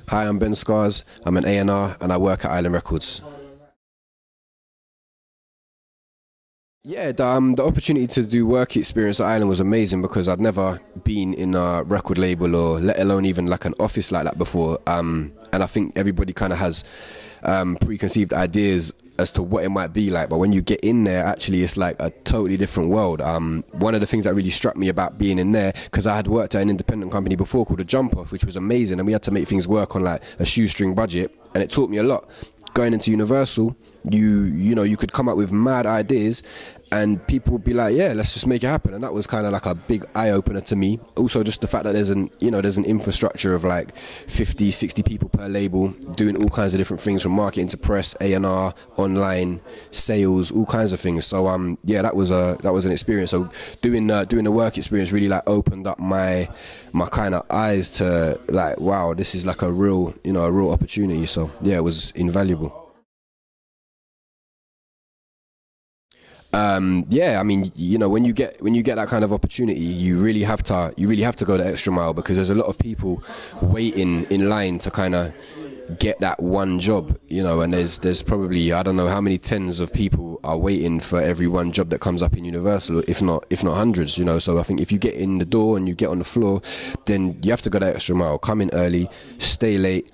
Hi, I'm Ben Scarr. I'm an A&R and I work at Island Records. Yeah, the opportunity to do work experience at Island was amazing because I'd never been in a record label or let alone even like an office like that before. And I think everybody kind of has preconceived ideas as to what it might be like, but when you get in there, actually it's like a totally different world. One of the things that really struck me about being in there, because I had worked at an independent company before called A Jump Off, which was amazing, and we had to make things work on like a shoestring budget, and it taught me a lot. Going into Universal, you know, you could come up with mad ideas and people would be like, yeah, let's just make it happen. And that was kind of like a big eye-opener to me. Also just the fact that there's an infrastructure of like 50, 60 people per label doing all kinds of different things, from marketing to press, A&R, online, sales, all kinds of things. So yeah, that was an experience. So doing the work experience really like opened up my kind of eyes to like, wow, this is like a real opportunity. So yeah, it was invaluable. Yeah, I mean, you know, when you get that kind of opportunity, you really have to go the extra mile, because there's a lot of people waiting in line to kind of get that one job, you know, and there's probably, I don't know how many tens of people are waiting for every one job that comes up in Universal, if not hundreds, you know. So I think if you get in the door and you get on the floor, then you have to go the extra mile. Come in early, stay late,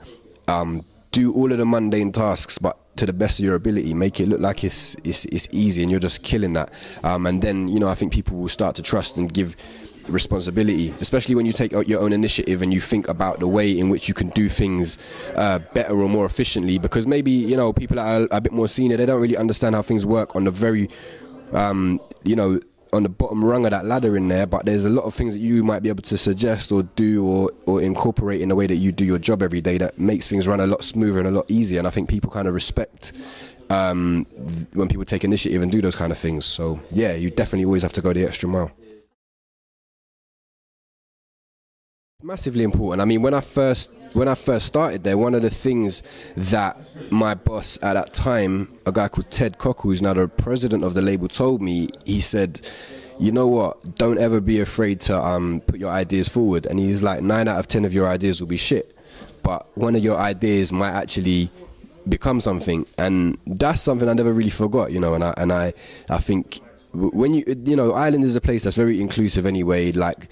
do all of the mundane tasks, but to the best of your ability, make it look like it's easy and you're just killing that. And then, you know, I think people will start to trust and give responsibility, especially when you take out your own initiative and you think about the way in which you can do things better or more efficiently. Because maybe, you know, people that are a bit more senior, they don't really understand how things work on the very, you know, on the bottom rung of that ladder in there, but there's a lot of things that you might be able to suggest or do or incorporate in the way that you do your job every day that makes things run a lot smoother and a lot easier. And I think people kind of respect when people take initiative and do those kind of things. So yeah, you definitely always have to go the extra mile. Massively important. I mean, when I first started there, one of the things that my boss at that time, a guy called Ted Cockle, who's now the president of the label, told me, he said, you know what, don't ever be afraid to put your ideas forward. And he's like, 9 out of 10 of your ideas will be shit, but one of your ideas might actually become something. And that's something I never really forgot, you know. And I think when you know, Ireland is a place that's very inclusive anyway. Like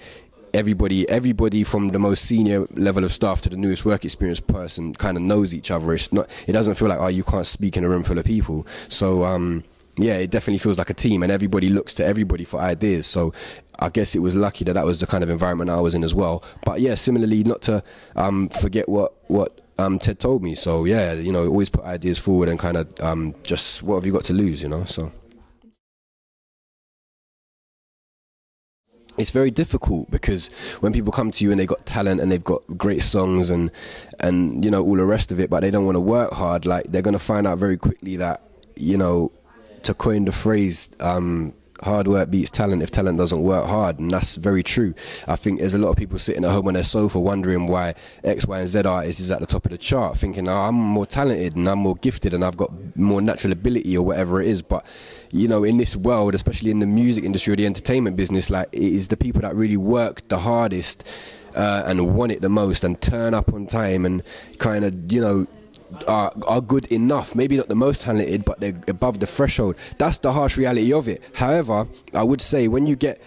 everybody from the most senior level of staff to the newest work experience person kind of knows each other. It doesn't feel like, oh, you can't speak in a room full of people. So yeah, it definitely feels like a team, and everybody looks to everybody for ideas. So I guess it was lucky that was the kind of environment I was in as well. But yeah, similarly, not to forget what Ted told me. So yeah, you know, always put ideas forward and kind of just, what have you got to lose, you know? So it's very difficult, because when people come to you and they've got talent and they've got great songs and you know, all the rest of it, but they don't want to work hard, like, they're going to find out very quickly that, you know, to coin the phrase, hard work beats talent if talent doesn't work hard. And that's very true. I think there's a lot of people sitting at home on their sofa wondering why X, Y and Z artist is at the top of the chart, thinking, oh, I'm more talented and I'm more gifted and I've got more natural ability or whatever it is. But you know, in this world, especially in the music industry or the entertainment business, like, it is the people that really work the hardest and want it the most and turn up on time and kind of, you know, are good enough. Maybe not the most talented, but they're above the threshold. That's the harsh reality of it. However, I would say when you get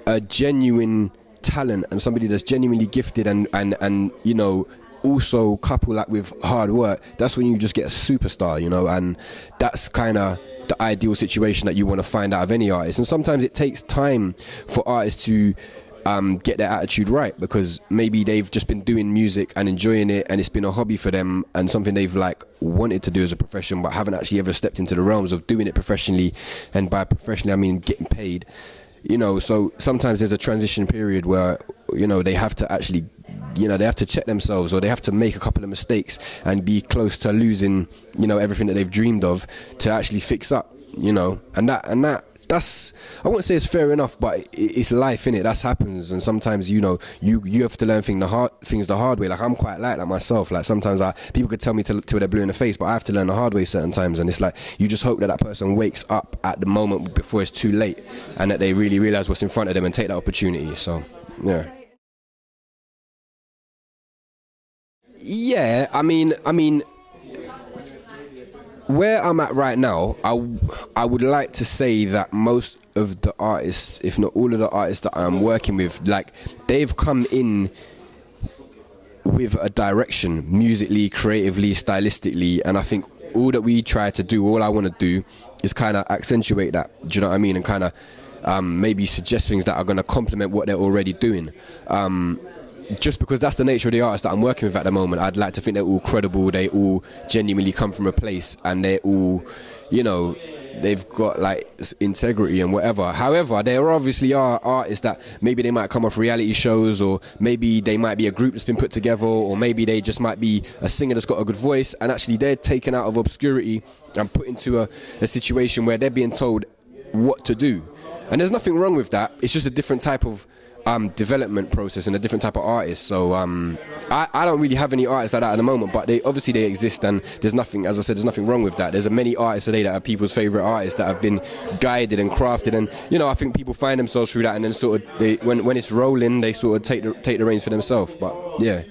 a genuine talent and somebody that's genuinely gifted and you know, also couple that with hard work, that's when you just get a superstar, you know. And that's kind of the ideal situation that you want to find out of any artist. And sometimes it takes time for artists to get their attitude right, because maybe they've just been doing music and enjoying it and it's been a hobby for them and something they've like wanted to do as a profession, but haven't actually ever stepped into the realms of doing it professionally. And by professionally, I mean getting paid, you know. So sometimes there's a transition period where, you know, they have to actually, you know, they have to check themselves, or they have to make a couple of mistakes and be close to losing, you know, everything that they've dreamed of to actually fix up, you know. And that's, I won't say it's fair enough, but it's life, innit? That's happens. And sometimes, you know, you have to learn things the hard way. Like, I'm quite like that myself. Like, sometimes people could tell me till they're blue in the face, but I have to learn the hard way certain times. And it's like, you just hope that that person wakes up at the moment before it's too late, and that they really realize what's in front of them and take that opportunity. So yeah. Yeah, I mean, where I'm at right now, I would like to say that most of the artists, if not all of the artists that I'm working with, like, they've come in with a direction, musically, creatively, stylistically, and I think all that we try to do, all I want to do, is kind of accentuate that. Do you know what I mean? And kind of maybe suggest things that are going to complement what they're already doing. Just because that's the nature of the artists that I'm working with at the moment. I'd like to think they're all credible, they all genuinely come from a place, and they're all, you know, they've got like integrity and whatever. However, there obviously are artists that maybe they might come off reality shows, or maybe they might be a group that's been put together, or maybe they just might be a singer that's got a good voice, and actually they're taken out of obscurity and put into a situation where they're being told what to do. And there's nothing wrong with that. It's just a different type of development process and a different type of artist. So I don't really have any artists like that at the moment, but they exist, and there's nothing, as I said, there's nothing wrong with that. There's many artists today that are people's favourite artists that have been guided and crafted, and you know, I think people find themselves through that, and then sort of when it's rolling, they sort of take the reins for themselves. But yeah.